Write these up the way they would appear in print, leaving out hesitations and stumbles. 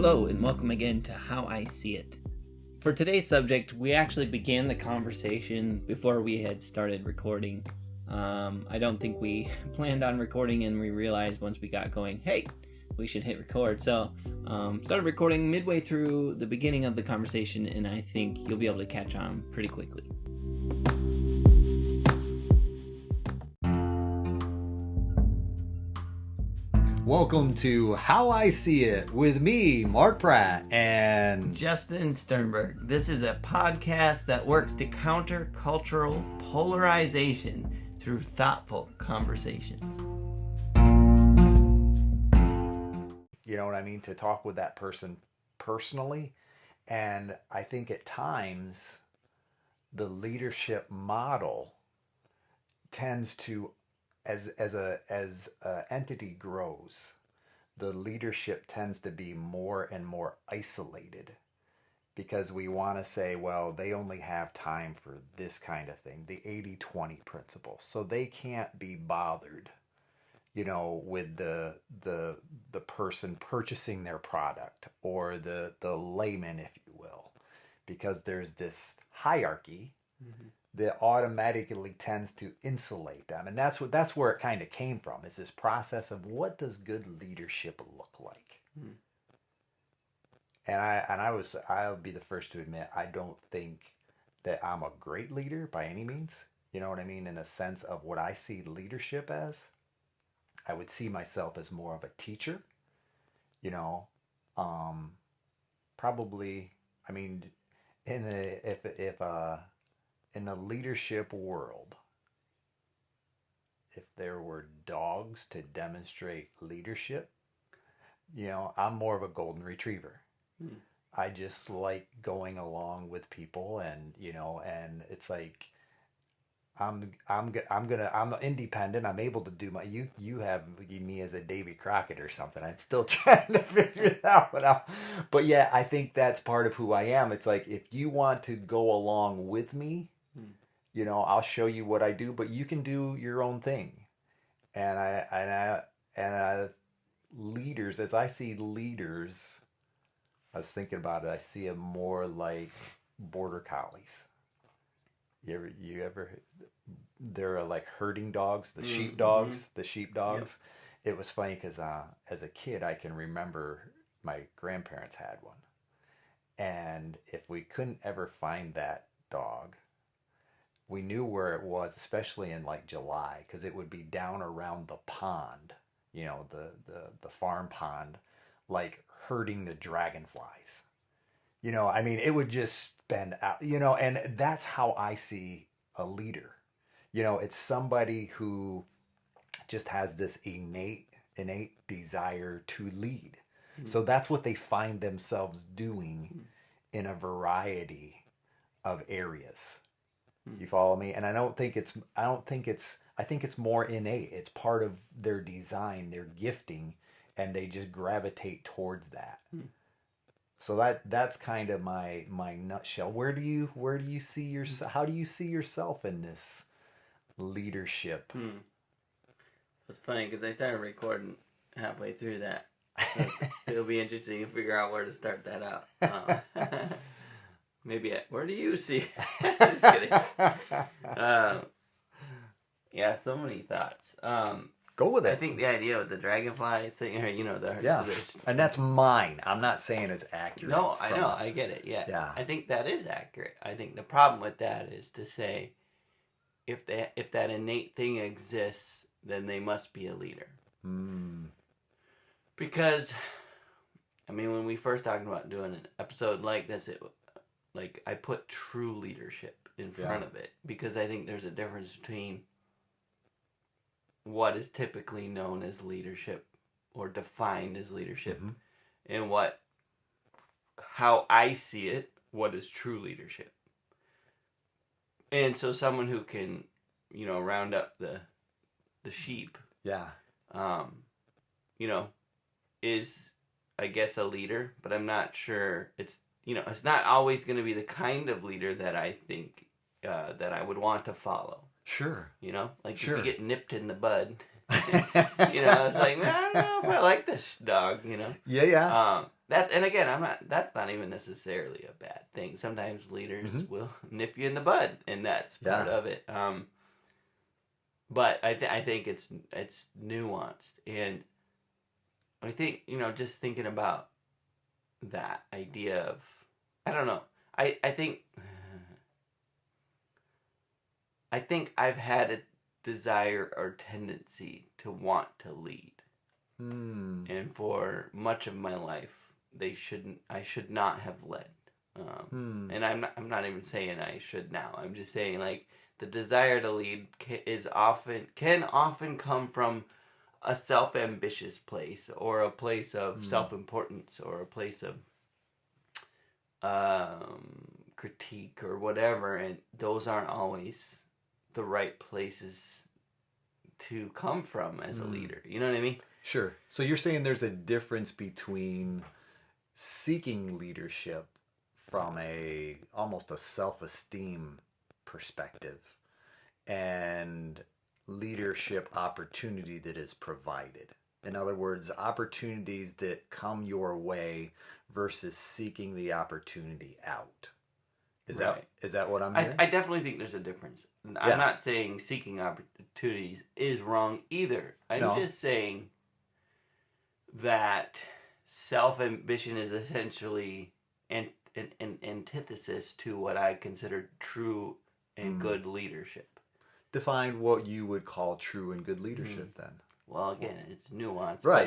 Hello and welcome again to How I See It. For today's subject, we actually began the conversation before we had started recording. I don't think we planned on recording, and we realized once we got going, hey, we should hit record. So started recording midway through the beginning of the conversation, and I think you'll be able to catch on pretty quickly. Welcome to How I See It with me, Mark Pratt, and Justin Sternberg. This is a podcast that works to counter cultural polarization through thoughtful conversations. you know what I mean, to talk with that person personally. And I think at times the leadership model tends to, as a entity grows, the leadership tends to be more and more isolated, because we want to say, well, they only have time for this kind of thing, the 80-20 principle, so they can't be bothered, with the person purchasing their product, or the layman, if you will, because there's this hierarchy that automatically tends to insulate them. And that's where it kind of came from, is this process of, what does good leadership look like? And I'll be the first to admit, I don't think that I'm a great leader by any means. You know what I mean? In a sense of what I see leadership as, I would see myself as more of a teacher, probably, I mean, in the leadership world, if there were dogs to demonstrate leadership, I'm more of a golden retriever. I just like going along with people, and and it's like I'm independent. I'm able to do my. You have me as a Davy Crockett or something. I'm still trying to figure that one out. But yeah, I think that's part of who I am. It's like, if you want to go along with me, I'll show you what I do, but you can do your own thing. And leaders, as I see leaders, I was thinking about it. I see them more like border collies. You ever? They're like herding dogs, the sheep dogs. Yep. It was funny because as a kid, I can remember my grandparents had one, and if we couldn't ever find that dog, we knew where it was, especially in like July, because it would be down around the pond, the farm pond, like herding the dragonflies. I mean, it would just spend out, and that's how I see a leader. It's somebody who just has this innate desire to lead. So that's what they find themselves doing in a variety of areas. You follow me? And I think it's more innate. It's part of their design, their gifting, and they just gravitate towards that. So that's kind of my nutshell. Where do you see yourself? How do you see yourself in this leadership? It's funny because I started recording halfway through that. So it'll be interesting to figure out where to start that out. Maybe where do you see? Just kidding. Yeah, so many thoughts. Go with it. I think the idea with the dragonflies thing, yeah, and that's mine. I'm not saying it's accurate. No, I know, I get it. Yeah, I think that is accurate. I think the problem with that is to say, if that innate thing exists, then they must be a leader. Because, I mean, when we first talked about doing an episode like this, I put true leadership in front of it, because I think there's a difference between what is typically known as leadership or defined as leadership and how I see it, what is true leadership. And so someone who can, round up the sheep, is, I guess, a leader, but I'm not sure it's not always going to be the kind of leader that I think that I would want to follow. Sure. If you get nipped in the bud, It's like, I don't know if I like this dog, Yeah. And again, that's not even necessarily a bad thing. Sometimes leaders will nip you in the bud, and that's part of it. But I think it's nuanced, and I think, just thinking about that idea of, I don't know, I think I've had a desire or tendency to want to lead. And for much of my life, I should not have led. And I'm not even saying I should now. I'm just saying, like, the desire to lead can often come from a self-ambitious place, or a place of self-importance, or a place of critique or whatever, and those aren't always the right places to come from as a leader. You know what I mean? Sure. So you're saying there's a difference between seeking leadership from almost a self-esteem perspective and leadership opportunity that is provided. In other words, opportunities that come your way versus seeking the opportunity out. Is that what I'm hearing? I definitely think there's a difference. I'm not saying seeking opportunities is wrong either. I'm just saying that self-ambition is essentially an antithesis to what I consider true and good leadership. Define what you would call true and good leadership then. Well, again, it's nuanced, right?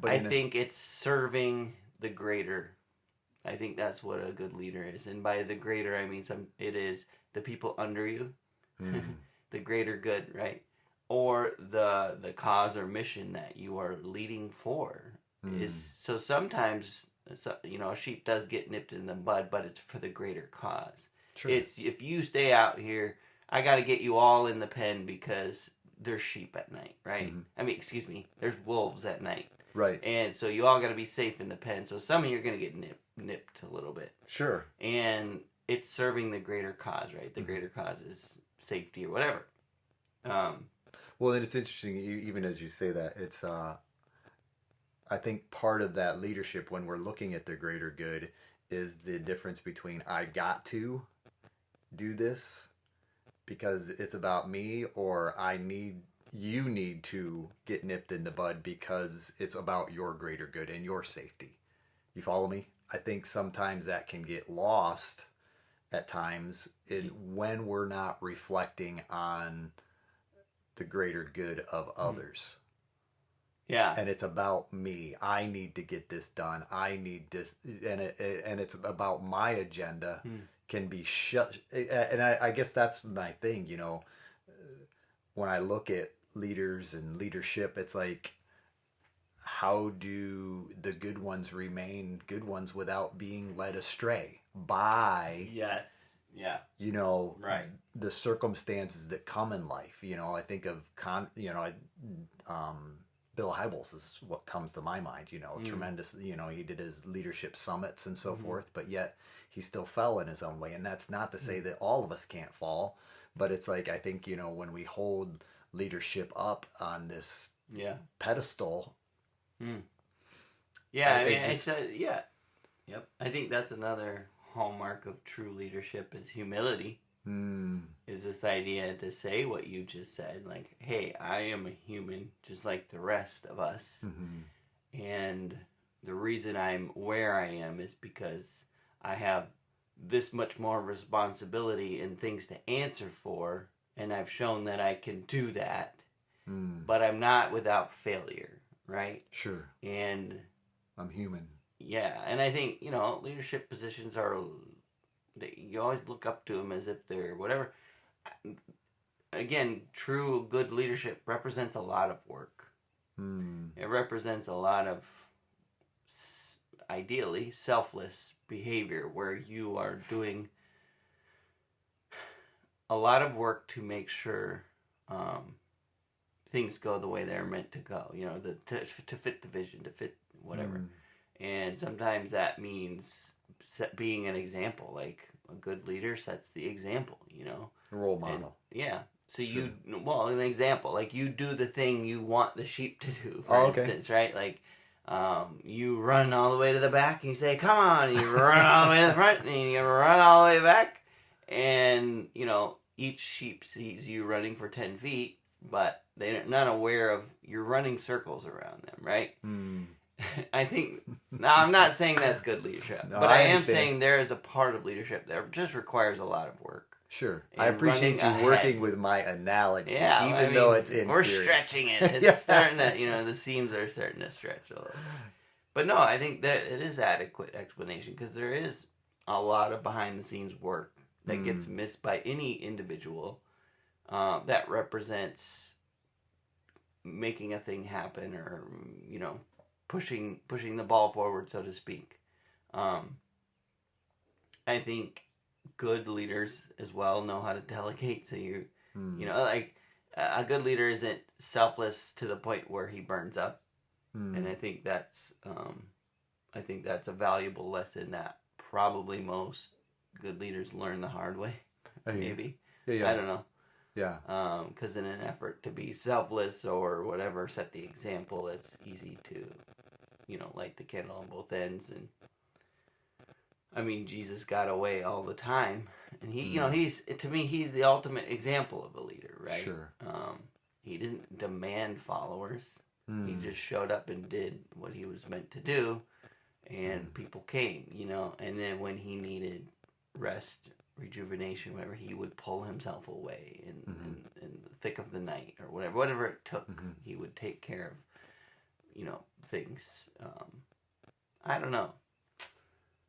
But I think it's serving the greater. I think that's what a good leader is, and by the greater, I mean it is the people under you, the greater good, right? Or the cause or mission that you are leading for is. So sometimes, a sheep does get nipped in the bud, but it's for the greater cause. Sure. It's, if you stay out here, I got to get you all in the pen because there's sheep at night, right? I mean, excuse me, there's wolves at night. Right. And so you all got to be safe in the pen. So some of you are going to get nipped a little bit. Sure. And it's serving the greater cause, right? The greater cause is safety or whatever. Well, and it's interesting, even as you say that, it's, I think part of that leadership when we're looking at the greater good is the difference between I got to do this because it's about me, or you need to get nipped in the bud because it's about your greater good and your safety. You follow me? I think sometimes that can get lost at times when we're not reflecting on the greater good of others. Yeah. And it's about me. I need to get this done. I need this, and it's about my agenda can be shut. And I guess that's my thing, when I look at leaders and leadership, it's like, how do the good ones remain good ones without being led astray by right, the circumstances that come in life? I think of Bill Hybels is what comes to my mind. Tremendous. He did his leadership summits and so forth, but yet he still fell in his own way. And that's not to say that all of us can't fall, but it's like, I think when we hold leadership up on this pedestal. Yep. I think that's another hallmark of true leadership is humility. Is this idea to say what you just said, like, hey, I am a human just like the rest of us, and the reason I'm where I am is because I have this much more responsibility and things to answer for, and I've shown that I can do that, but I'm not without failure. Right? Sure. And I'm human. Yeah, and I think, leadership positions you always look up to them as if they're whatever. Again, true good leadership represents a lot of work. It represents a lot of, ideally, selfless behavior where you are doing a lot of work to make sure things go the way they're meant to go, to fit the vision, to fit whatever. And sometimes that means being an example. Like, a good leader sets the example, A role model. And, So an example, like you do the thing you want the sheep to do, for instance, right? Like, you run all the way to the back and you say, come on, and you run all the way to the front and you run all the way back. And, each sheep sees you running for 10 feet, but they're not aware of you're running circles around them, right? I think, now I'm not saying that's good leadership, but I am saying there is a part of leadership that just requires a lot of work. Sure. I appreciate you working with my analogy, even though it's inferior. We're stretching it. It's starting to, the seams are starting to stretch a little. But no, I think that it is adequate explanation because there is a lot of behind-the-scenes work that gets missed by any individual that represents making a thing happen or, pushing the ball forward, so to speak. I think good leaders as well know how to delegate. So like a good leader isn't selfless to the point where he burns up, and I think that's a valuable lesson that probably most good leaders learn the hard way. Maybe I don't know. Yeah. Because in an effort to be selfless or whatever, set the example, it's easy to, light the candle on both ends. And I mean, Jesus got away all the time, and he's the ultimate example of a leader, right? Sure. He didn't demand followers. He just showed up and did what he was meant to do, and people came, and then when he needed rest, rejuvenation, whatever, he would pull himself away in the thick of the night or whatever it took. He would take care of, things. I don't know.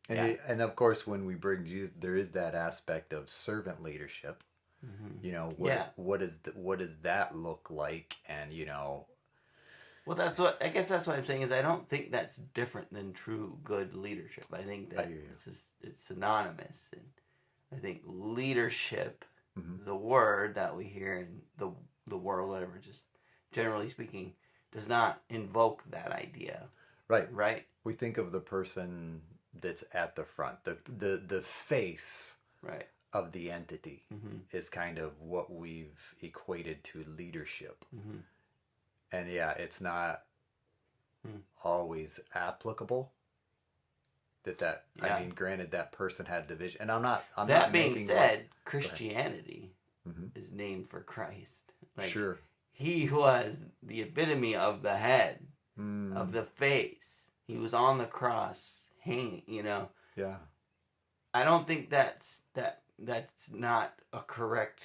And of course, when we bring Jesus, there is that aspect of servant leadership. What does that look like? And well, that's what I'm saying is I don't think that's different than true good leadership. I think that it's synonymous, and I think leadership, the word that we hear in the world, whatever, just generally speaking, does not invoke that idea. Right. We think of the person that's at the front, the face of the entity is kind of what we've equated to leadership. And it's not always applicable. I mean, granted, that person had the vision, and I'm not. That being said, Christianity is named for Christ. Sure. He was the epitome of the head, of the face. He was on the cross, hanging. Yeah. I don't think that's not a correct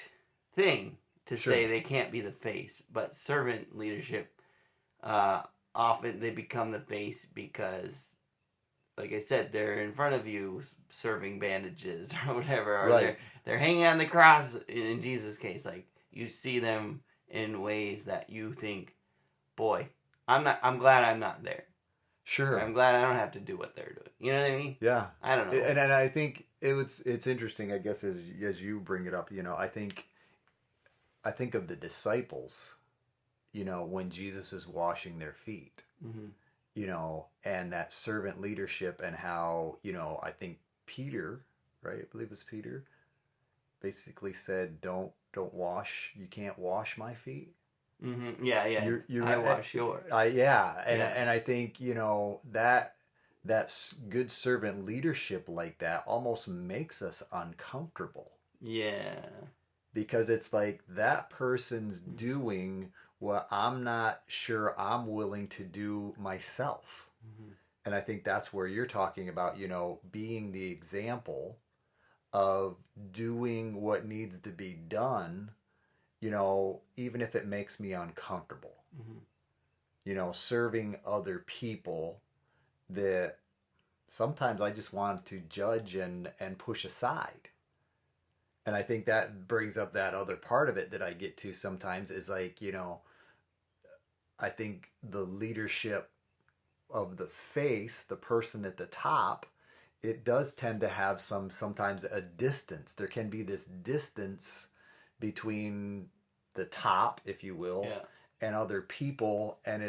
thing to say they can't be the face, but servant leadership, often they become the face because, like I said, they're in front of you serving bandages or whatever, or they're hanging on the cross in Jesus' case. Like, you see them in ways that you think, boy, I'm glad I'm not there. Sure. I'm glad I don't have to do what they're doing. You know what I mean? Yeah. I don't know. And I think it's interesting, I guess, as you bring it up, I think of the disciples, when Jesus is washing their feet, and that servant leadership, and how, I think Peter, right? I believe it was Peter, basically said, don't wash, you can't wash my feet. Yeah. I wash yours. And I think, that good servant leadership like that almost makes us uncomfortable. Yeah. Because it's like that person's doing what I'm not sure I'm willing to do myself. And I think that's where you're talking about, being the example of doing what needs to be done, even if it makes me uncomfortable. Serving other people that sometimes I just want to judge and push aside. And I think that brings up that other part of it that I get to sometimes is like, I think the leadership of the face, the person at the top, it does tend to have sometimes a distance. There can be this distance between the top, if you will, and other people. And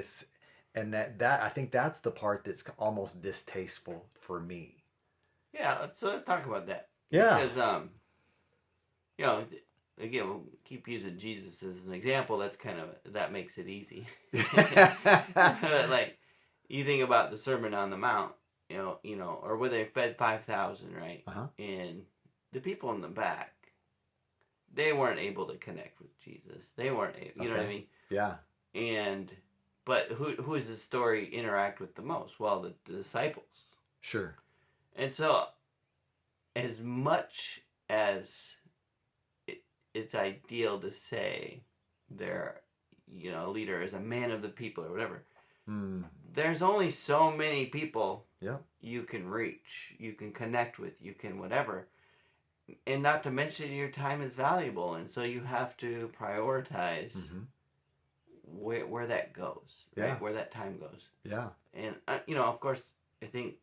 that I think that's the part that's almost distasteful for me. Yeah. So let's talk about that. Yeah. Because, again, we'll keep using Jesus as an example. That makes it easy. Like, you think about the Sermon on the Mount, or where they fed 5,000, right? Uh-huh. And the people in the back, they weren't able to connect with Jesus. They weren't able, you know what I mean? Yeah. But who does the story interact with the most? Well, the disciples. Sure. And so, as much as it's ideal to say their, leader is a man of the people or whatever, there's only so many people you can reach, you can connect with, you can whatever. And not to mention your time is valuable, and so you have to prioritize where that goes, right? Where that time goes. Yeah. And, of course, I think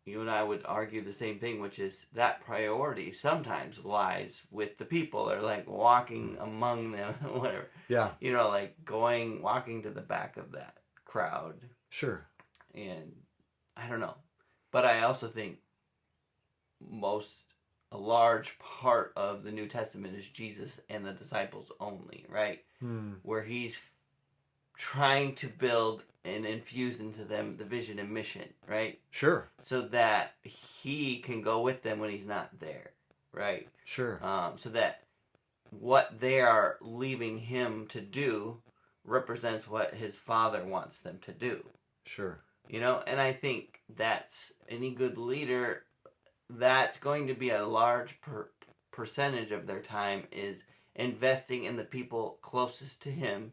you and I would argue the same thing, which is that priority sometimes lies with the people, or like walking among them, whatever. Yeah. Like walking to the back of that crowd. Sure. And I don't know. But I also think a large part of the New Testament is Jesus and the disciples only, right? Where he's trying to build and infuse into them the vision and mission, right? Sure. So that he can go with them when he's not there, right? Sure. So that what they are leaving him to do represents what his Father wants them to do. Sure. And I think that's any good leader, that's going to be a large percentage of their time is investing in the people closest to him,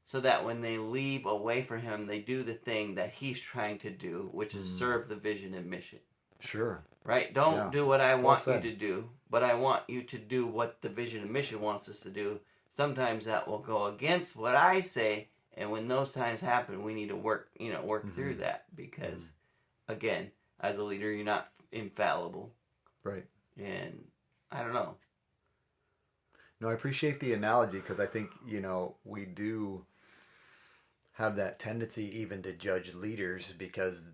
so that when they leave away from him, they do the thing that he's trying to do, which is serve the vision and mission. Sure. Right? Don't do what I want you to do, but I want you to do what the vision and mission wants us to do. Sometimes that will go against what I say, and when those times happen, we need to work through that, because, again, as a leader, you're not infallible. Right. And I don't know. No, I appreciate the analogy, because I think, we do have that tendency even to judge leaders because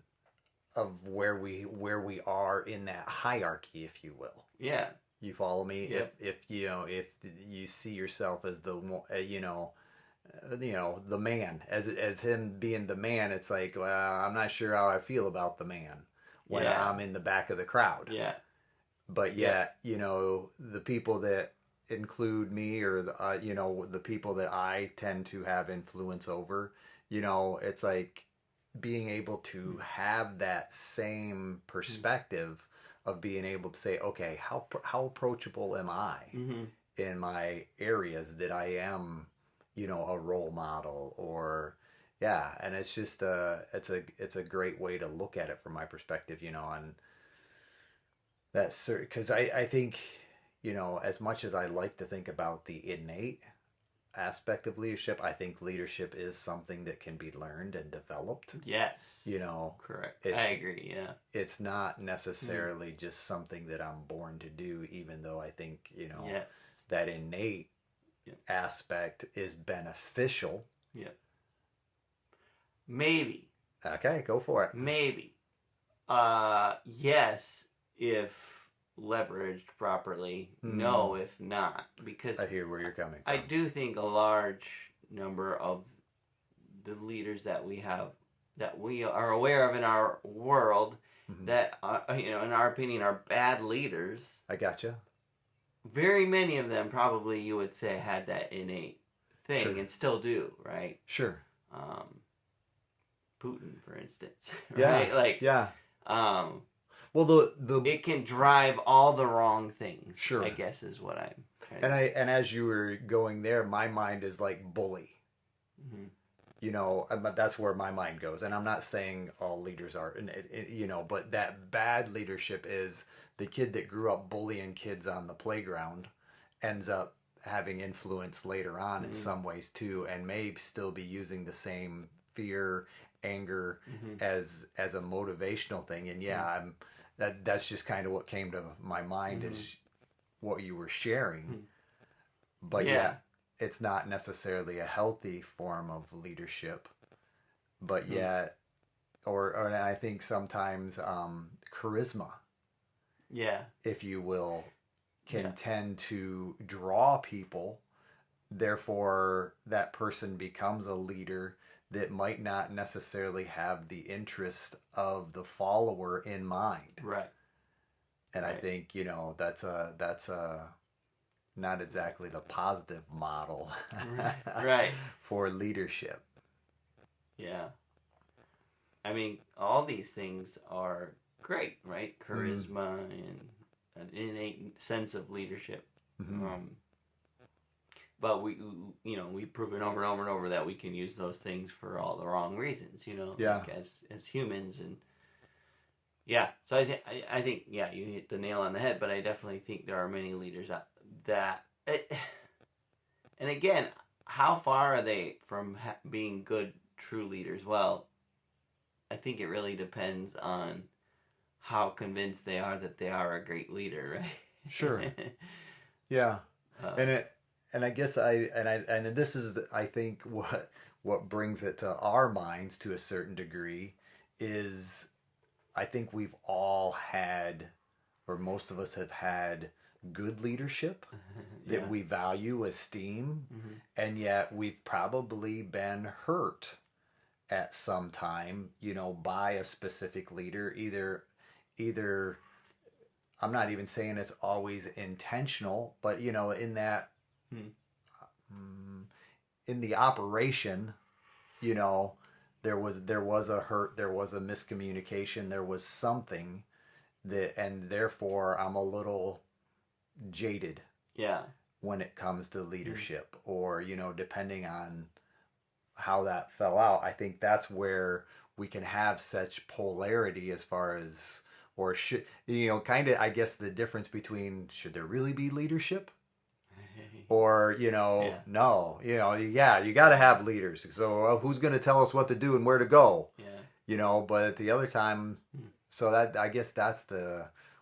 of where we are in that hierarchy, if you will. Yeah. You follow me? Yep. If you see yourself as the the man, as him being the man, it's like, well, I'm not sure how I feel about the man when I'm in the back of the crowd. Yeah. But yet, the people that include me, or the people that I tend to have influence over, it's like being able to have that same perspective of being able to say, okay, how approachable am I in my areas that I am, a role model, or and it's just it's a great way to look at it from my perspective, and that's because I think, as much as I like to think about the innate aspect of leadership, I think leadership is something that can be learned and developed. Yes. Correct. I agree, yeah. It's not necessarily just something that I'm born to do, even though I think, that innate aspect is beneficial. Yeah. Maybe. Okay, go for it. Maybe. Yes, if leveraged properly. No, if not. Because I hear where you're coming from. I do think a large number of the leaders that we have, that we are aware of in our world, that are, in our opinion, are bad leaders. I gotcha. Very many of them, probably, you would say, had that innate thing, and still do, right? Sure. Putin, for instance. Right? Yeah. Well, the it can drive all the wrong things. Sure. I guess is what I'm trying to say. And as you were going there, my mind is like bully. That's where my mind goes. And I'm not saying all leaders are, but that bad leadership is the kid that grew up bullying kids on the playground ends up having influence later on in some ways too, and may still be using the same fear, anger as a motivational thing. And that's just kind of what came to my mind is what you were sharing. But it's not necessarily a healthy form of leadership, but yet, or I think sometimes charisma, if you will, can tend to draw people. Therefore, that person becomes a leader that might not necessarily have the interest of the follower in mind. Right. And I think, that's a not exactly the positive model Right. for leadership. Yeah. I mean, all these things are great, right? Charisma and an innate sense of leadership. But we've proven over and over and over that we can use those things for all the wrong reasons, like as humans. And yeah, so I think you hit the nail on the head. But I definitely think there are many leaders and again, how far are they from being good, true leaders? Well, I think it really depends on how convinced they are that they are a great leader, right? Sure. Yeah. And I guess and this is, I think, what brings it to our minds to a certain degree is, I think we've all had, or most of us have had, good leadership that we value, esteem, and yet we've probably been hurt at some time, by a specific leader. Either I'm not even saying it's always intentional, but in that in the operation, there was a hurt, there was a miscommunication, there was something and therefore I'm a little jaded when it comes to leadership, or depending on how that fell out. I think that's where we can have such polarity as far as, or should, kind of, I guess, the difference between, should there really be leadership, or no, you got to have leaders, so who's going to tell us what to do and where to go, but at the other time, so that, I guess that's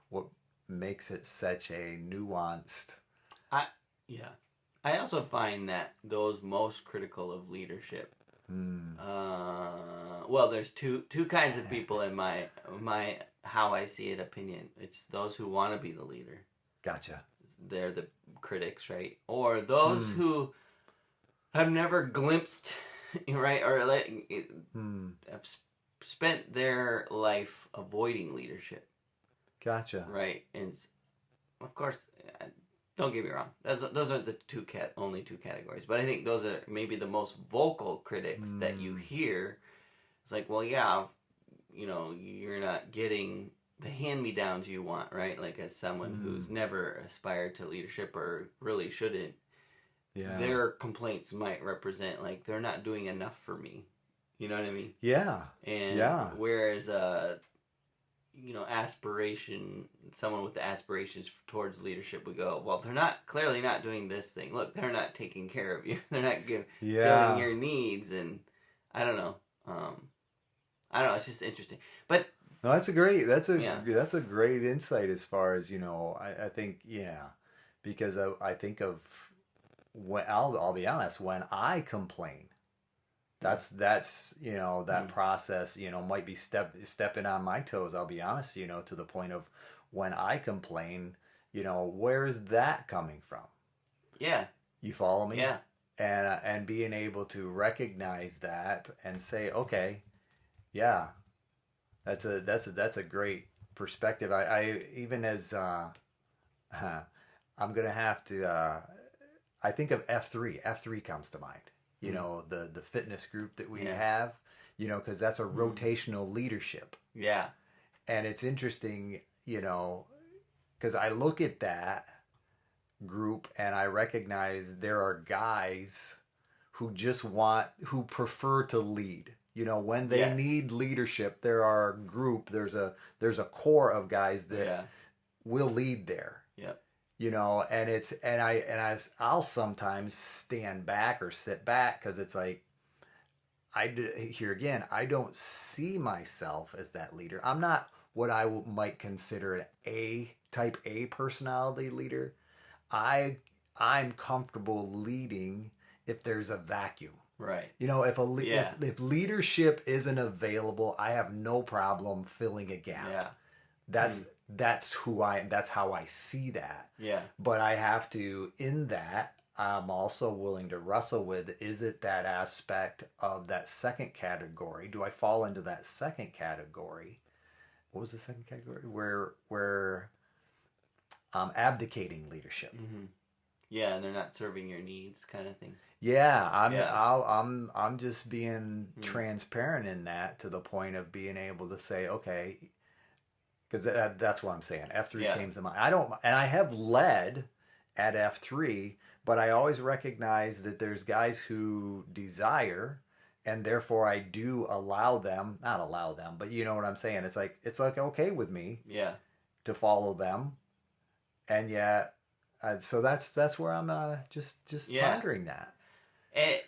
what makes it such a nuanced. I also find that those most critical of leadership, well, there's two kinds of people in my how I see it opinion. It's those who want to be the leader. Gotcha. They're the critics, right? Or those who have never glimpsed, right, or have spent their life avoiding leadership. Gotcha. Right, and of course, don't get me wrong. Those are the only two categories. But I think those are maybe the most vocal critics that you hear. It's like, well, yeah, you're not getting the hand-me-downs you want, right? Like, as someone who's never aspired to leadership or really shouldn't, their complaints might represent, like, they're not doing enough for me. You know what I mean? Yeah. And whereas someone with the aspirations towards leadership would go, well, they're clearly not doing this thing. Look, they're not taking care of you. They're not filling your needs. And I don't know. It's just interesting. But no, that's a great insight as far as, I think, because I think of when, I'll be honest, when I complain, that's that process, might be stepping on my toes, I'll be honest, to the point of when I complain, where's that coming from? Yeah. You follow me? Yeah. And being able to recognize that and say, okay, yeah, that's a great perspective. I even as I'm gonna have to I think of F3 comes to mind. The fitness group that we have, because that's a rotational leadership. Yeah. And it's interesting, because I look at that group and I recognize there are guys who prefer to lead. When they need leadership, there's a core of guys that will lead there. Yep. And I'll sometimes stand back or sit back because it's like, here again, I don't see myself as that leader. I'm not what I might consider an type A personality leader. I'm comfortable leading if there's a vacuum. Right. If leadership isn't available, I have no problem filling a gap. Yeah. that's how I see that. Yeah. But I have to, in that, I'm also willing to wrestle with, is it that aspect of that second category? Do I fall into that second category? What was the second category? Where abdicating leadership. Mm-hmm. Yeah, and they're not serving your needs, kind of thing. Yeah, I'm just being transparent in that, to the point of being able to say, okay, because that's what I'm saying. F3 came to mind. I have led at F3, but I always recognize that there's guys who desire, and therefore I do not allow them, but you know what I'm saying. It's like okay with me, to follow them, and yet, so that's where I'm just pondering that. And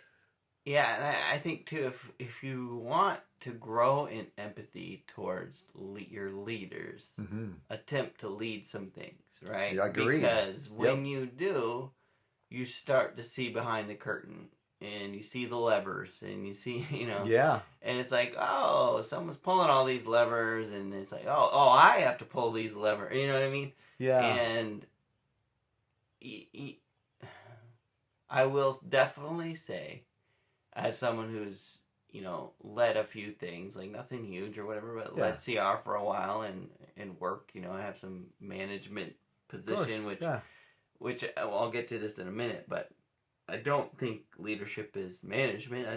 I think too, if you want to grow in empathy towards your leaders, attempt to lead some things, right? Yeah, I agree. Because when you do, you start to see behind the curtain, and you see the levers, and you see, and it's like, oh, someone's pulling all these levers, and it's like, oh, I have to pull these levers, you know what I mean? Yeah. And I will definitely say, as someone who's, led a few things, like nothing huge or whatever, but led CR for a while and work, I have some management position, which I'll get to this in a minute, but I don't think leadership is management.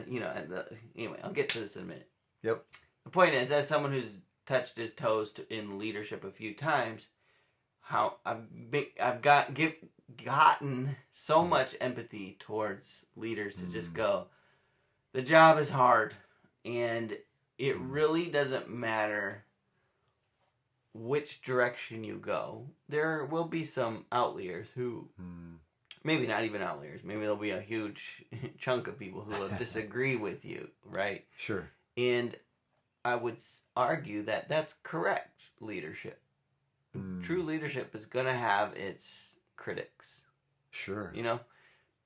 Anyway, I'll get to this in a minute. Yep. The point is, as someone who's touched his toes in leadership a few times, how I've gotten so much empathy towards leaders to just go, the job is hard, and it really doesn't matter which direction you go. There will be some outliers who, maybe not even outliers, maybe there'll be a huge chunk of people who will disagree with you, right? Sure. And I would argue that that's correct leadership. True leadership is going to have its critics. Sure.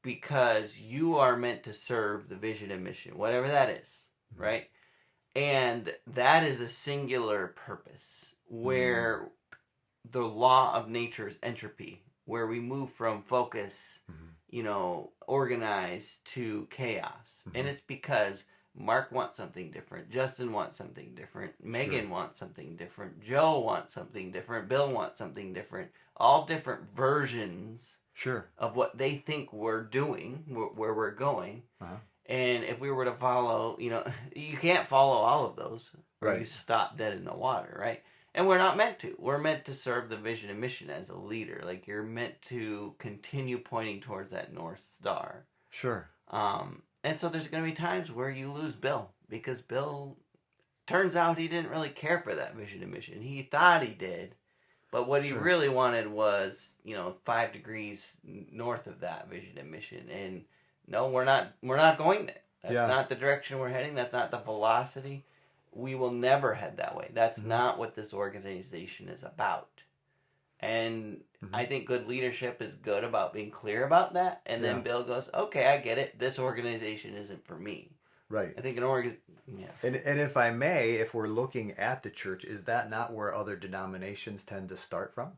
Because you are meant to serve the vision and mission, whatever that is, right? And that is a singular purpose, where the law of nature is entropy, where we move from focus, organized, to chaos. And it's because Mark wants something different, Justin wants something different, Megan wants something different, Joe wants something different, Bill wants something different, all different versions of what they think we're doing, where we're going. And if we were to follow, you can't follow all of those, or you stop dead in the water, right? And we're not meant to. We're meant to serve the vision and mission as a leader. Like, you're meant to continue pointing towards that North Star. Sure. And so there's going to be times where you lose Bill, because Bill, turns out he didn't really care for that vision and mission. He thought he did, but what he really wanted was, 5 degrees north of that vision and mission. And no, we're not going there. That's not the direction we're heading. That's not the velocity. We will never head that way. That's not what this organization is about. And I think good leadership is good about being clear about that. And then Bill goes, okay, I get it. This organization isn't for me. Right. I think And if I may, if we're looking at the church, is that not where other denominations tend to start from?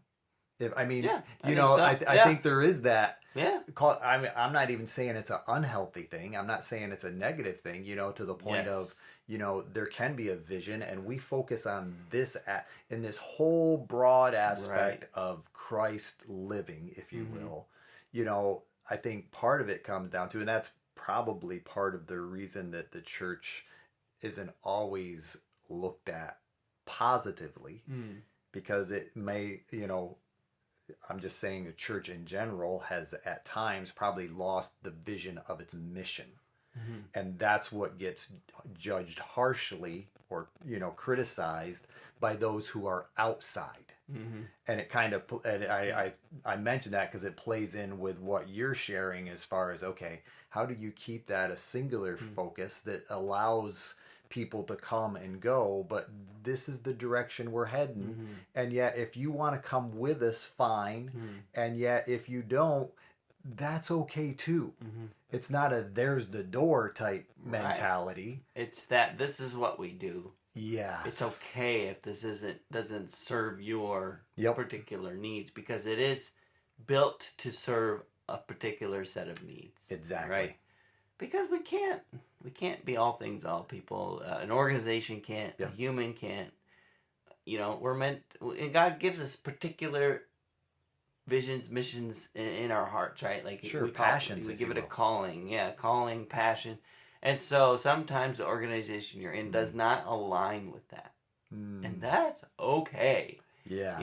I think there is that. Yeah. I'm not even saying it's an unhealthy thing. I'm not saying it's a negative thing, to the point of, there can be a vision, and we focus on this in this whole broad aspect of Christ living, if you will. I think part of it comes down to, and that's probably part of the reason that the church isn't always looked at positively, because it may, I'm just saying the church in general has at times probably lost the vision of its mission. And that's what gets judged harshly, or, criticized by those who are outside. And it kind of, and I mentioned that because it plays in with what you're sharing as far as, okay, how do you keep that a singular focus that allows people to come and go, but this is the direction we're heading. And yet, if you want to come with us, fine. And yet, if you don't, that's okay too. It's not a there's the door type mentality. It's that this is what we do. Yes. It's okay if this doesn't serve your particular needs, because it is built to serve a particular set of needs. Exactly. Right? Because we can't be all things to all people. An organization can't. A human can't. We're meant. And God gives us particular visions, missions in our hearts, right? Like passions. We give it a calling. Yeah, calling, passion. And so sometimes the organization you're in does not align with that. And that's okay. Yeah.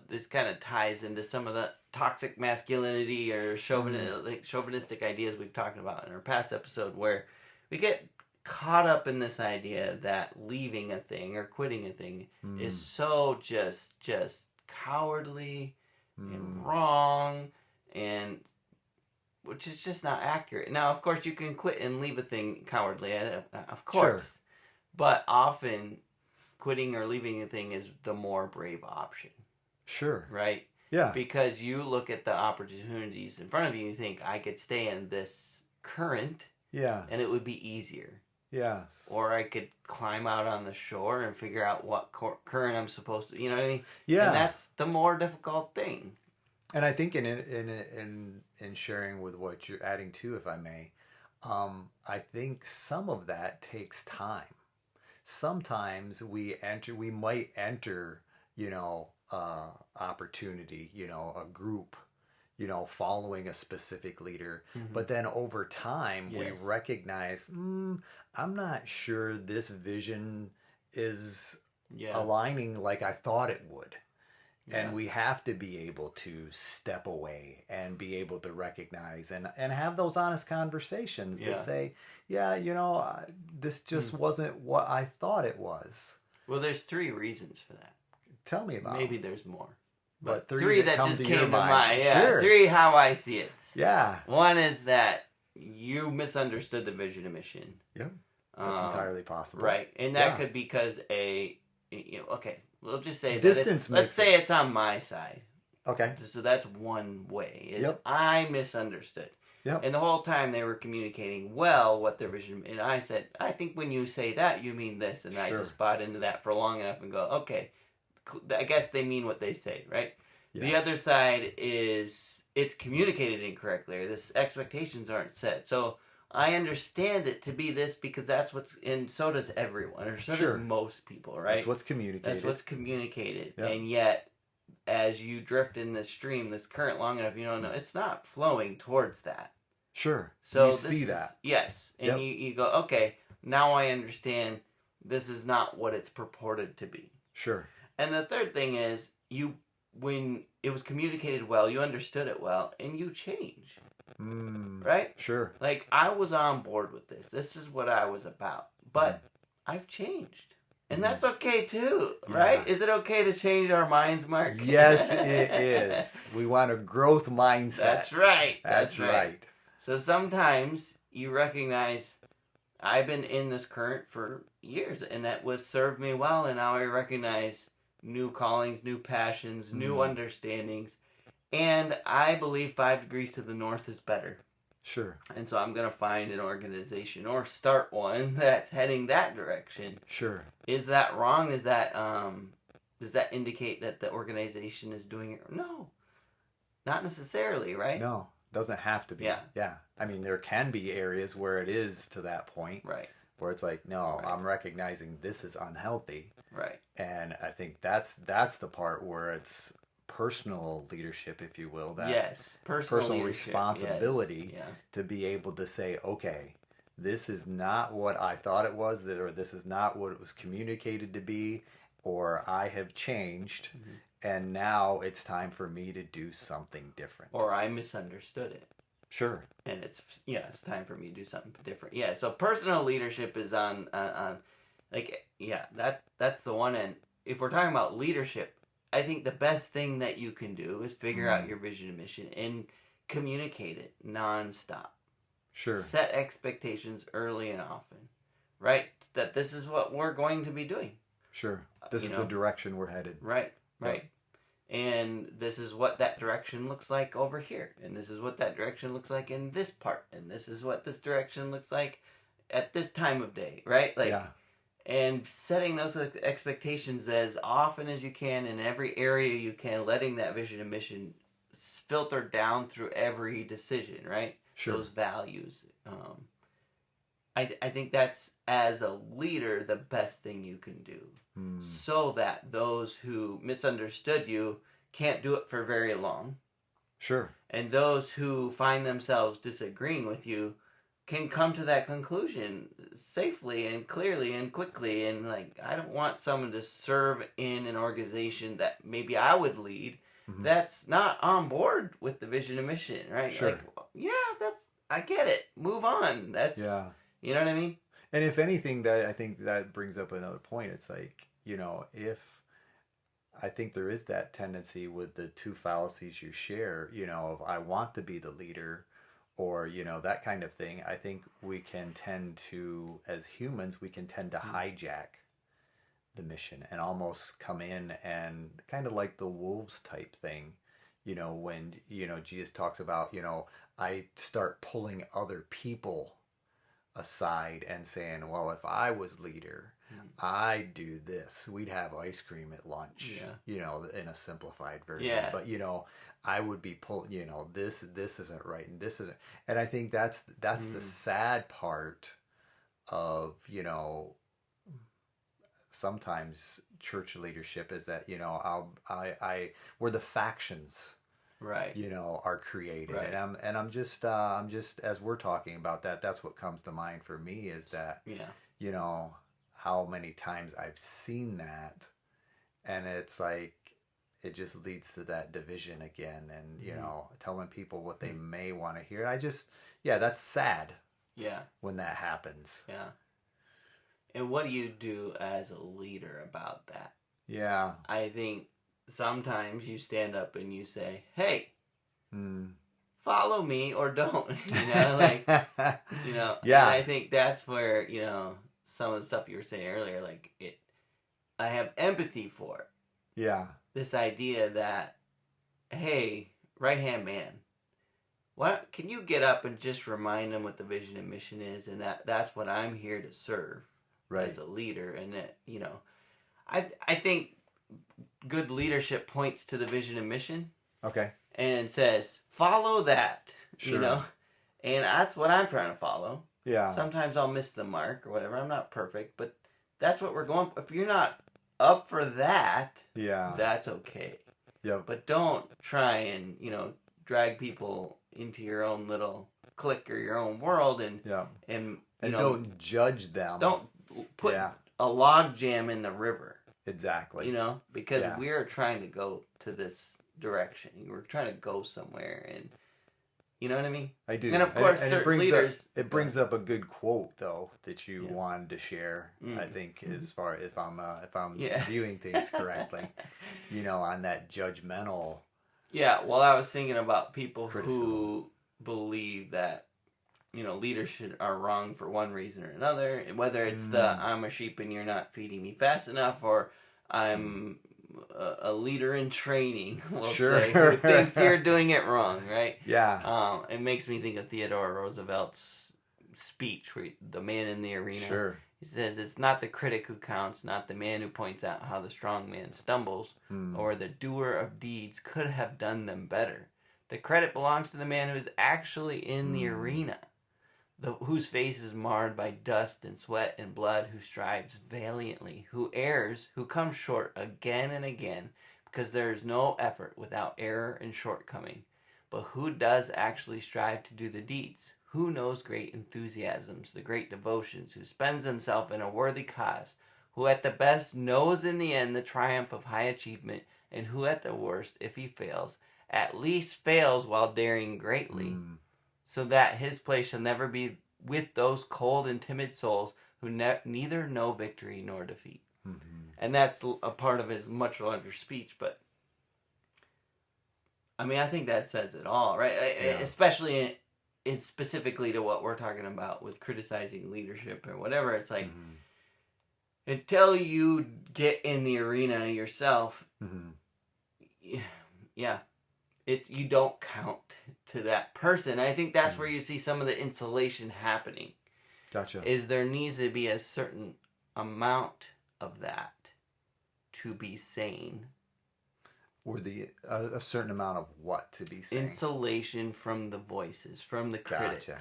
This kind of ties into some of the toxic masculinity or chauvinistic ideas we've talked about in our past episode, where we get caught up in this idea that leaving a thing or quitting a thing is so just cowardly and wrong, and which is just not accurate. Now, of course, you can quit and leave a thing cowardly, of course. Sure. But often, quitting or leaving a thing is the more brave option. Sure. Right? Yeah. Because you look at the opportunities in front of you and you think, I could stay in this current. Yes. And it would be easier. Yes. Or I could climb out on the shore and figure out what current I'm supposed to, you know what I mean? Yeah. And that's the more difficult thing. And I think in sharing with what you're adding to, if I may, I think some of that takes time. Sometimes we might enter, opportunity, a group, following a specific leader. But then over time, we recognize, I'm not sure this vision is aligning like I thought it would. And we have to be able to step away and be able to recognize and have those honest conversations that say, this just wasn't what I thought it was. Well, there's 3 reasons for that. Tell me about Maybe there's more. But 3 that just came to mind. Yeah, sure. 3 how I see it. Yeah. One is that you misunderstood the vision and mission. Yeah. That's entirely possible. Right. And that could be because we'll just say let's say it's on my side. Okay. So that's one way. I misunderstood. Yep. And the whole time they were communicating well what their vision, and I said, I think when you say that, you mean this. And I just bought into that for long enough and go, okay, I guess they mean what they say, right? Yes. The other side is it's communicated incorrectly, or the expectations aren't set. So I understand it to be this because that's what's, and so does everyone, or so does most people, right? That's what's communicated. Yep. And yet, as you drift in this stream, this current long enough, it's not flowing towards that. Sure. So you see that. Yes. And you go, okay, now I understand this is not what it's purported to be. Sure. And the third thing is, when it was communicated well, you understood it well, and you change. Right? Sure. Like, I was on board with this. This is what I was about. But I've changed. And that's okay, too. Right? Is it okay to change our minds, Mark? Yes, it is. We want a growth mindset. That's right. That's right. So sometimes you recognize, I've been in this current for years, and that was served me well, and now I recognize new callings, new passions, new understandings. And I believe 5 degrees to the north is better. Sure. And so I'm going to find an organization or start one that's heading that direction. Sure. Is that wrong? Does that indicate that the organization is doing it? No. Not necessarily, right? No. Doesn't have to be. Yeah. I mean, there can be areas where it is to that point. Right. Where it's like, no, I'm recognizing this is unhealthy. Right. And I think that's the part where it's personal leadership, if you will, that personal responsibility to be able to say, okay, this is not what I thought it was, or this is not what it was communicated to be, or I have changed, and now it's time for me to do something different. Or I misunderstood it. Sure. And it's time for me to do something different. Yeah, so personal leadership is on that's the one end. If we're talking about leadership, I think the best thing that you can do is figure out your vision and mission and communicate it nonstop. Sure. Set expectations early and often, right? That this is what we're going to be doing. Sure. This is the direction we're headed. Right. And this is what that direction looks like over here. And this is what that direction looks like in this part. And this is what this direction looks like at this time of day, right? and setting those expectations as often as you can in every area you can, letting that vision and mission filter down through every decision, right? Sure. Those values. I think that's, as a leader, the best thing you can do. So that those who misunderstood you can't do it for very long. Sure. And those who find themselves disagreeing with you can come to that conclusion safely and clearly and quickly. And like, I don't want someone to serve in an organization that maybe I would lead that's not on board with the vision and mission, right? Sure. Like, I get it. Move on. You know what I mean? And if anything, that I think that brings up another point. It's like, if I think there is that tendency with the two fallacies you share, of I want to be the leader, or, that kind of thing. I think we can tend to, as humans, we can tend to hijack the mission and almost come in and kind of like the wolves type thing, when, Jesus talks about, I start pulling other people aside and saying, well, if I was leader, I'd do this. We'd have ice cream at lunch, in a simplified version. But, I would be this isn't right and this isn't. And I think that's the sad part of, sometimes church leadership is that, where the factions, right, are created. Right. And I'm just as we're talking about that, that's what comes to mind for me is that, how many times I've seen that, and it's like, it just leads to that division again, and, telling people what they may want to hear. That's sad. Yeah. When that happens. Yeah. And what do you do as a leader about that? Yeah. I think sometimes you stand up and you say, hey, follow me or don't. Yeah. And I think that's where, some of the stuff you were saying earlier, I have empathy for it. Yeah. This idea that, hey, right-hand man, can you get up and just remind them what the vision and mission is, and that's what I'm here to serve. Right. As a leader, and that, I think good leadership points to the vision and mission. Okay. And says, follow that. Sure. And that's what I'm trying to follow. Yeah. Sometimes I'll miss the mark or whatever. I'm not perfect, but that's what we're going for. If you're not up for that, that's okay. Yeah. But don't try and, drag people into your own little clique or your own world and don't judge them. Don't put a log jam in the river. Exactly. Because we are trying to go to this direction. We're trying to go somewhere, and you know what I mean? I do. And of course, certain leaders. It brings up a good quote though that you wanted to share. I think as far as if I'm viewing things correctly, on that judgmental. Yeah. Well, I was thinking about people who believe that, leaders are wrong for one reason or another, and whether it's I'm a sheep and you're not feeding me fast enough, or I'm a leader in training, say, who thinks you're doing it wrong, right? Yeah. It makes me think of Theodore Roosevelt's speech, where the man in the arena. Sure. He says, it's not the critic who counts, not the man who points out how the strong man stumbles, or the doer of deeds could have done them better. The credit belongs to the man who is actually in the arena, whose face is marred by dust and sweat and blood, who strives valiantly, who errs, who comes short again and again, because there is no effort without error and shortcoming. But who does actually strive to do the deeds? Who knows great enthusiasms, the great devotions, who spends himself in a worthy cause, who at the best knows in the end the triumph of high achievement, and who at the worst, if he fails, at least fails while daring greatly, so that his place shall never be with those cold and timid souls who neither know victory nor defeat. And that's a part of his much larger speech, but I mean, I think that says it all, right? Especially it's specifically to what we're talking about with criticizing leadership or whatever. It's like, until you get in the arena yourself, you don't count to that person. I think that's where you see some of the insulation happening. Gotcha. Is there needs to be a certain amount of that to be sane. Or a certain amount of what to be sane? Insulation from the voices, from the critics. Gotcha.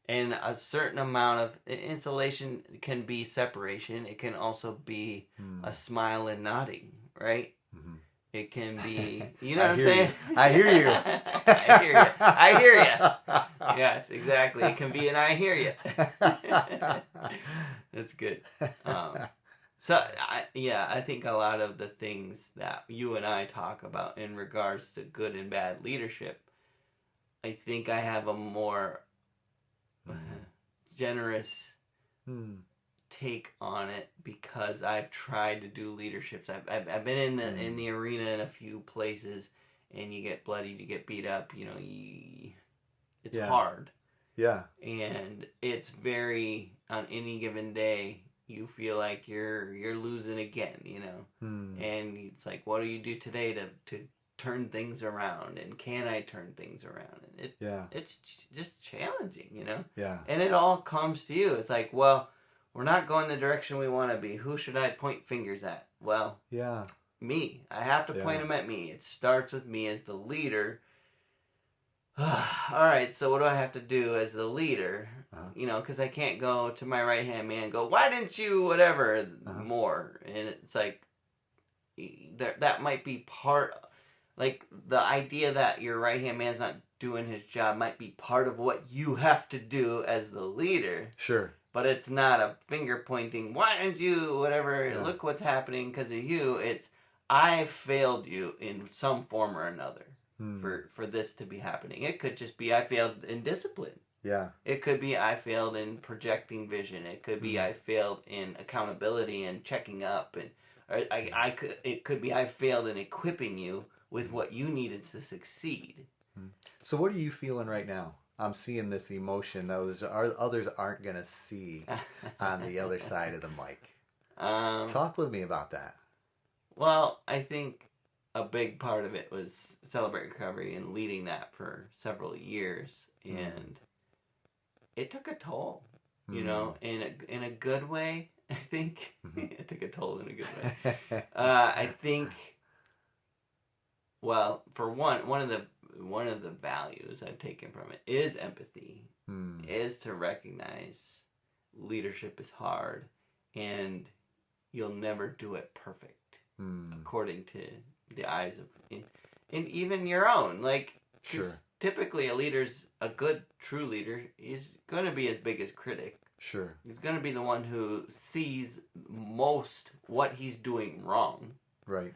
And a certain amount of insulation can be separation. It can also be a smile and nodding, right? Mm-hmm. It can be, you know what I'm saying? I hear you. I hear you. I hear you. Yes, exactly. It can be an I hear you. That's good. I think a lot of the things that you and I talk about in regards to good and bad leadership, I think I have a more generous take on it because I've tried to do leaderships. I've been in the arena in a few places, and you get bloodied, you get beat up. You know, it's hard. Yeah. And it's very, on any given day, you feel like you're losing again. You know, and it's like, what do you do today to turn things around, and can I turn things around? And it's just challenging, you know? Yeah. And it all comes to you. It's like, well, we're not going the direction we want to be. Who should I point fingers at? Well, me. I have to point them at me. It starts with me as the leader. All right, so what do I have to do as the leader? You know, because I can't go to my right-hand man and go, why didn't you whatever more? And it's like, that might be part. Like, the idea that your right-hand man's not doing his job might be part of what you have to do as the leader. Sure. But it's not a finger-pointing, why didn't you, whatever, look what's happening because of you. It's, I failed you in some form or another for this to be happening. It could just be I failed in discipline. Yeah. It could be I failed in projecting vision. It could be I failed in accountability and checking up. And it could be I failed in equipping you with what you needed to succeed. So what are you feeling right now? I'm seeing this emotion that others aren't going to see on the other side of the mic. Talk with me about that. Well, I think a big part of it was Celebrate Recovery and leading that for several years. And it took a toll, you know, in a good way, I think. It took a toll in a good way. I think... Well, for one of the values I've taken from it is empathy, is to recognize leadership is hard, and you'll never do it perfect, according to the eyes of, and even your own. Like, typically a good, true leader is going to be as big as critic. Sure. He's going to be the one who sees most what he's doing wrong. Right.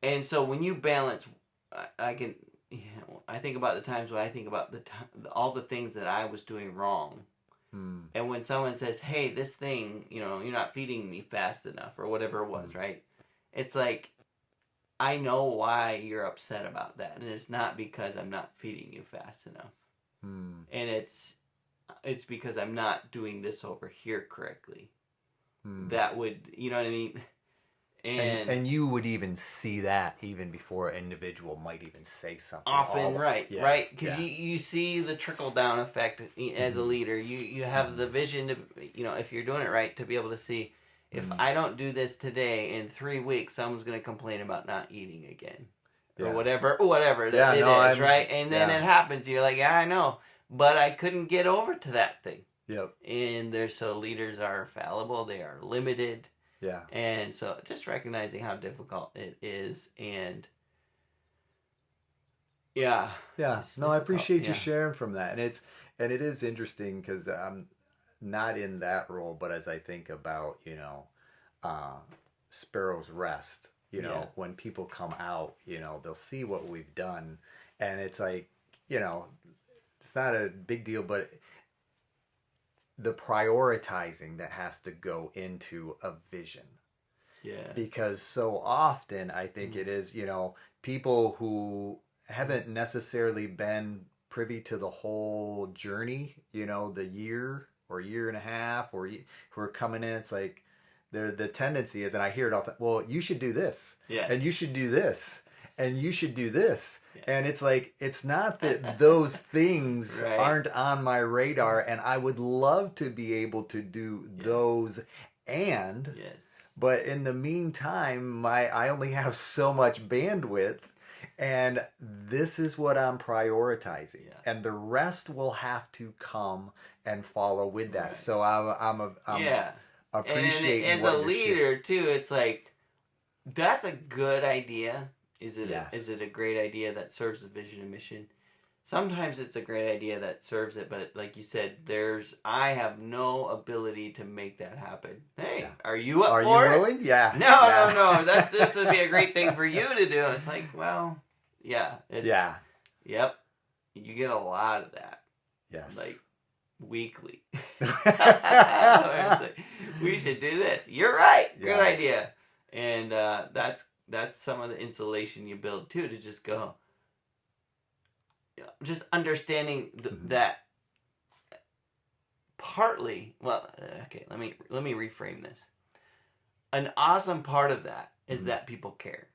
And so when you balance, I think about the times when I think about all the things that I was doing wrong. And when someone says, hey, this thing, you know, you're not feeding me fast enough or whatever it was, right? It's like, I know why you're upset about that. And it's not because I'm not feeding you fast enough. And it's because I'm not doing this over here correctly. That would, you know what I mean? And you would even see that even before an individual might even say something. Often, right? Because you see the trickle-down effect as a leader. You have the vision to, you know, if you're doing it right, to be able to see, if I don't do this today, in 3 weeks, someone's going to complain about not eating again. Or whatever it is, right? And then it happens. You're like, yeah, I know. But I couldn't get over to that thing. Yep. And so leaders are fallible. They are limited. Yeah. And so just recognizing how difficult it is, and yeah. No, I appreciate you sharing from that. And it is interesting because I'm not in that role, but as I think about, you know, Sparrow's Rest, you know, when people come out, you know, they'll see what we've done, and it's like, you know, it's not a big deal, but the prioritizing that has to go into a vision. Yeah. Because so often I think it is, you know, people who haven't necessarily been privy to the whole journey, you know, the year or year and a half, or who are coming in, it's like the tendency is, and I hear it all the time, well, you should do this. Yeah. And you should do this. And you should do this. Yeah. And it's like, it's not that those things aren't on my radar, and I would love to be able to do those and Yes. but in the meantime, I only have so much bandwidth, and this is what I'm prioritizing, Yeah. and the rest will have to come and follow with that. Right. So I'm appreciating and as what a you're leader too, it's like that's a good idea. Is it Yes. is it a great idea that serves the vision and mission? Sometimes it's a great idea that serves it, but like you said, I have no ability to make that happen. Hey, Yeah. are you up Are for you it? willing? Yeah. No. This would be a great thing for you to do. It's like, well, yeah. Yeah. Yep. You get a lot of that. Yes. Like, weekly. It's like, we should do this. You're right. Good Yes. idea. And that's some of the insulation you build too, to just go, just understanding that partly. Well, okay. Let me reframe this. An awesome part of that is that people care.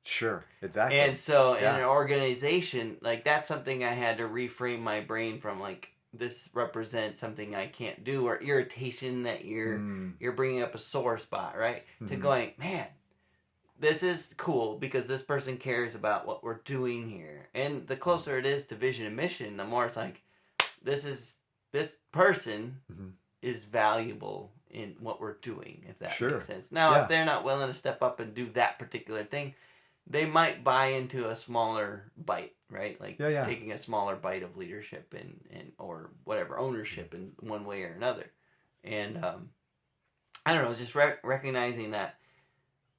Sure. Exactly. And so in an organization, like, that's something I had to reframe my brain from, like, this represents something I can't do, or irritation that you're bringing up a sore spot, right? To going, man, this is cool because this person cares about what we're doing here. And the closer it is to vision and mission, the more it's like, this person is valuable in what we're doing, if that makes sense. Now, if they're not willing to step up and do that particular thing, they might buy into a smaller bite, right? Like taking a smaller bite of leadership and or whatever, ownership in one way or another. And I don't know, just recognizing that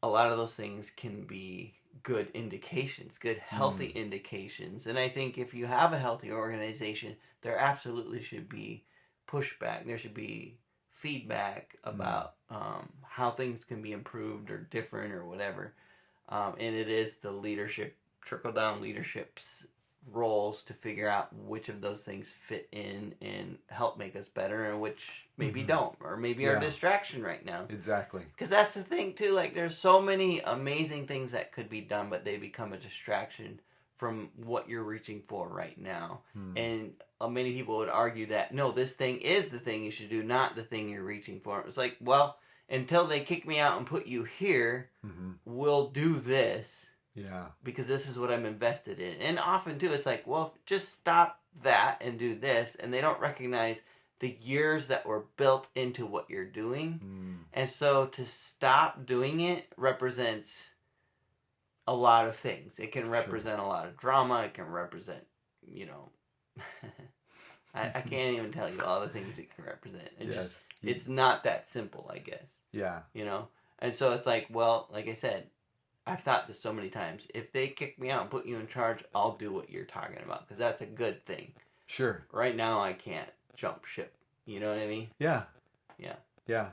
a lot of those things can be good indications, good healthy indications. And I think if you have a healthy organization, there absolutely should be pushback. There should be feedback about how things can be improved or different or whatever. And it is the leadership, trickle-down leadership's roles to figure out which of those things fit in and help make us better, and which maybe don't, or maybe are a distraction right now. Exactly. Because that's the thing, too. Like, there's so many amazing things that could be done, but they become a distraction from what you're reaching for right now. And many people would argue that, no, this thing is the thing you should do, not the thing you're reaching for. It's like, well, until they kick me out and put you here, we'll do this. Yeah. Because this is what I'm invested in. And often, too, it's like, well, just stop that and do this. And they don't recognize the years that were built into what you're doing. And so to stop doing it represents a lot of things. It can represent a lot of drama. It can represent, I can't even tell you all the things it can represent. It's not that simple, I guess. Yeah. And so it's like, well, like I said, I've thought this so many times. If they kick me out and put you in charge, I'll do what you're talking about, because that's a good thing. Sure. Right now, I can't jump ship. You know what I mean? Yeah. Yeah. Yeah.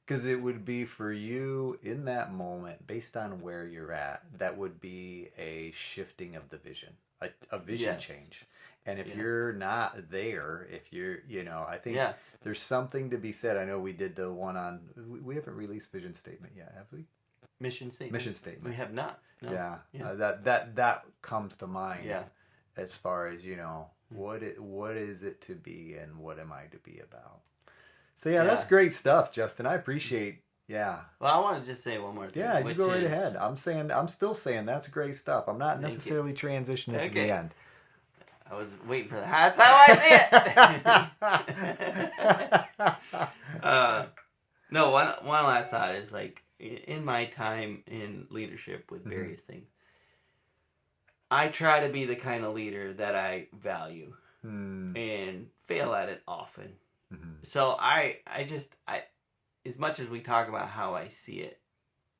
Because it would be for you in that moment, based on where you're at, that would be a shifting of the vision, a vision change. And if you're not there, if you're, I think there's something to be said. I know we did the one on, we haven't released vision statement yet, have we? Mission statement. Mission statement. We have not. No. Yeah. That comes to mind. Yeah. As far as what is it to be and what am I to be about? So that's great stuff, Justin. I appreciate. Yeah. Well, I want to just say one more thing. Yeah, you go right ahead. I'm still saying that's great stuff. I'm not necessarily transitioning to the end. I was waiting for that. That's how I see it. No, one last thought is, like, in my time in leadership with various things, I try to be the kind of leader that I value and fail at it often. So I as much as we talk about how I see it,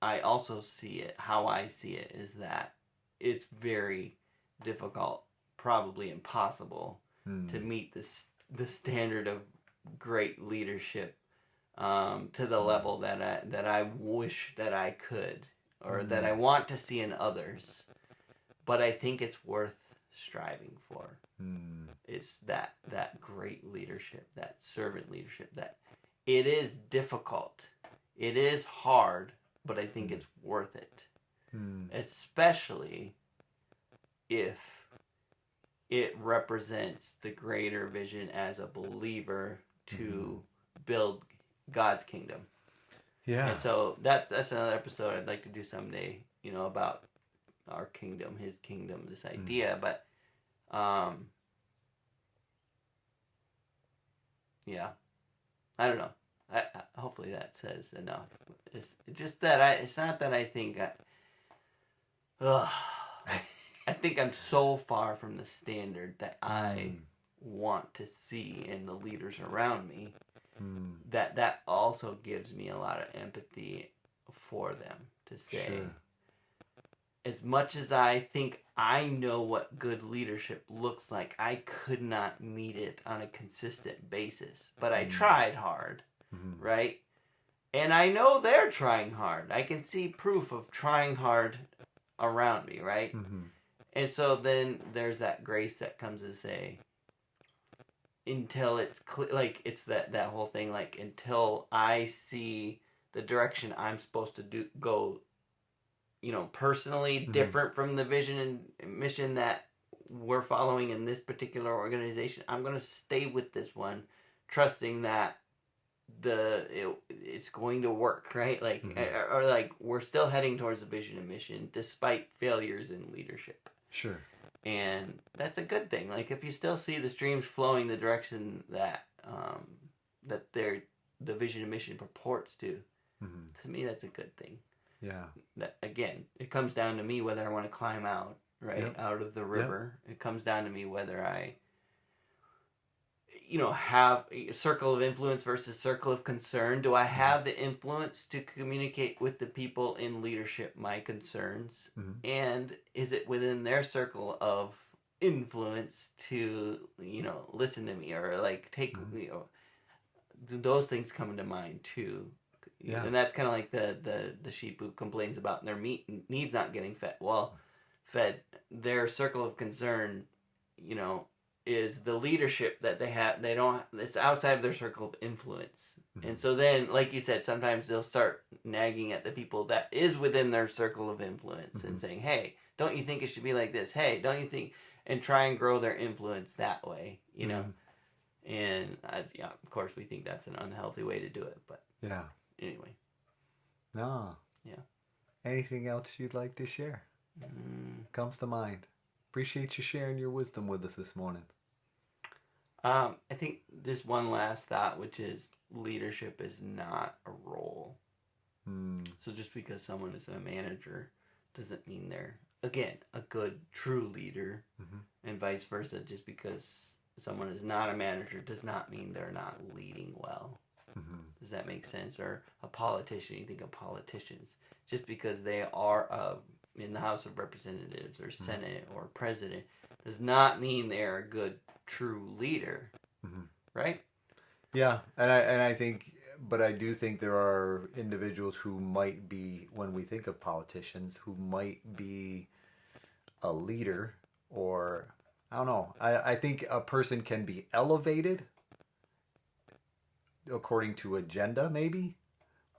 I also see it, how I see it is that it's very difficult, probably impossible, to meet the standard of great leadership to the level that I wish that I could, or that I want to see in others. But I think it's worth striving for. It's that great leadership, that servant leadership, that it is difficult. It is hard, but I think it's worth it. Especially if it represents the greater vision as a believer to build God's kingdom. Yeah. And so that's another episode I'd like to do someday, about our kingdom, his kingdom, this idea. But, yeah, I don't know. Hopefully that says enough. It's just that it's not that I think, I think I'm so far from the standard that I want to see in the leaders around me, that also gives me a lot of empathy for them to say, Sure. As much as I think I know what good leadership looks like, I could not meet it on a consistent basis. But I tried hard, right? And I know they're trying hard. I can see proof of trying hard around me, right? And so then there's that grace that comes to say, until it's clear, like it's that whole thing, like until I see the direction I'm supposed to go, personally different from the vision and mission that we're following in this particular organization, I'm going to stay with this one, trusting that it's going to work, right? Like, or like we're still heading towards the vision and mission despite failures in leadership. Sure. And that's a good thing. Like if you still see the streams flowing the direction that the vision and mission purports to me, that's a good thing. Yeah. That again, it comes down to me whether I want to climb out, right, out of the river. It comes down to me whether I, have a circle of influence versus circle of concern. Do I have the influence to communicate with the people in leadership my concerns? And is it within their circle of influence to, listen to me or like take, do those things come into mind too? Yeah. And that's kind of like the sheep who complains about their meat needs not getting fed. Well, their circle of concern, is the leadership that they have. It's outside of their circle of influence. And so then, like you said, sometimes they'll start nagging at the people that is within their circle of influence and saying, hey, don't you think it should be like this? Hey, don't you think? And try and grow their influence that way, And, of course, we think that's an unhealthy way to do it. But yeah. Anyway. No. Yeah. Anything else you'd like to share? Comes to mind. Appreciate you sharing your wisdom with us this morning. I think this one last thought, which is leadership is not a role. So just because someone is a manager doesn't mean they're, again, a good, true leader. And vice versa. Just because someone is not a manager does not mean they're not leading well. Does that make sense? Or a politician, you think of politicians. Just because they are in the House of Representatives or Senate or President does not mean they're a good, true leader. Right? Yeah, and I think, but I do think there are individuals who might be, when we think of politicians, who might be a leader, or I don't know. I think a person can be elevated according to agenda, maybe,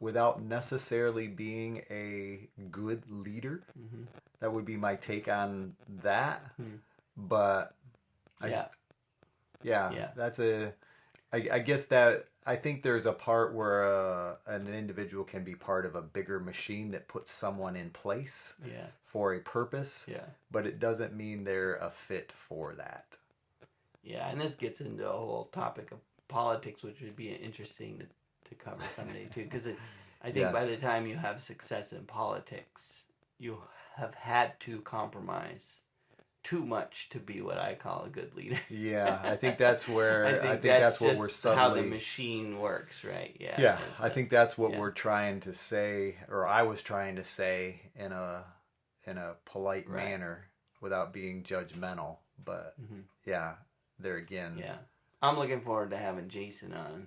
without necessarily being a good leader. That would be my take on that. But that's I guess that I think there's a part where an individual can be part of a bigger machine that puts someone in place for a purpose. But it doesn't mean they're a fit for that. Yeah, and this gets into a whole topic of politics, which would be interesting to cover someday too, because I think by the time you have success in politics, you have had to compromise too much to be what I call a good leader. Yeah, I think that's where I think that's what we're suddenly how the machine works, right? Yeah. Yeah, I think that's what we're trying to say, or I was trying to say in a polite manner without being judgmental. But there again. Yeah. I'm looking forward to having Jason on,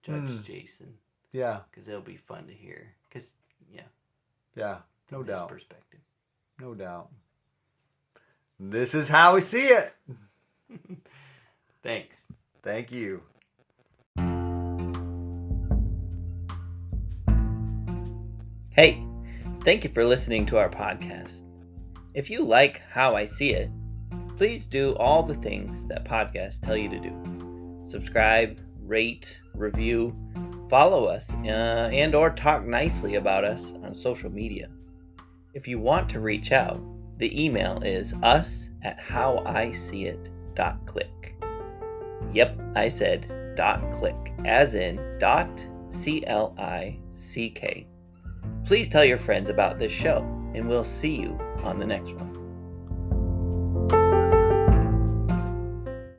Judge Jason. Yeah. Because it'll be fun to hear. Because, yeah, no doubt. Perspective. No doubt. This is how we see it. Thanks. Thank you. Hey, thank you for listening to our podcast. If you like How I See It, please do all the things that podcasts tell you to do. Subscribe, rate, review, Follow us and or talk nicely about us on social media. If you want to reach out, the email is us@howiseeit.click. Yep, I said .click, as in .click. Please tell your friends about this show, and we'll see you on the next one.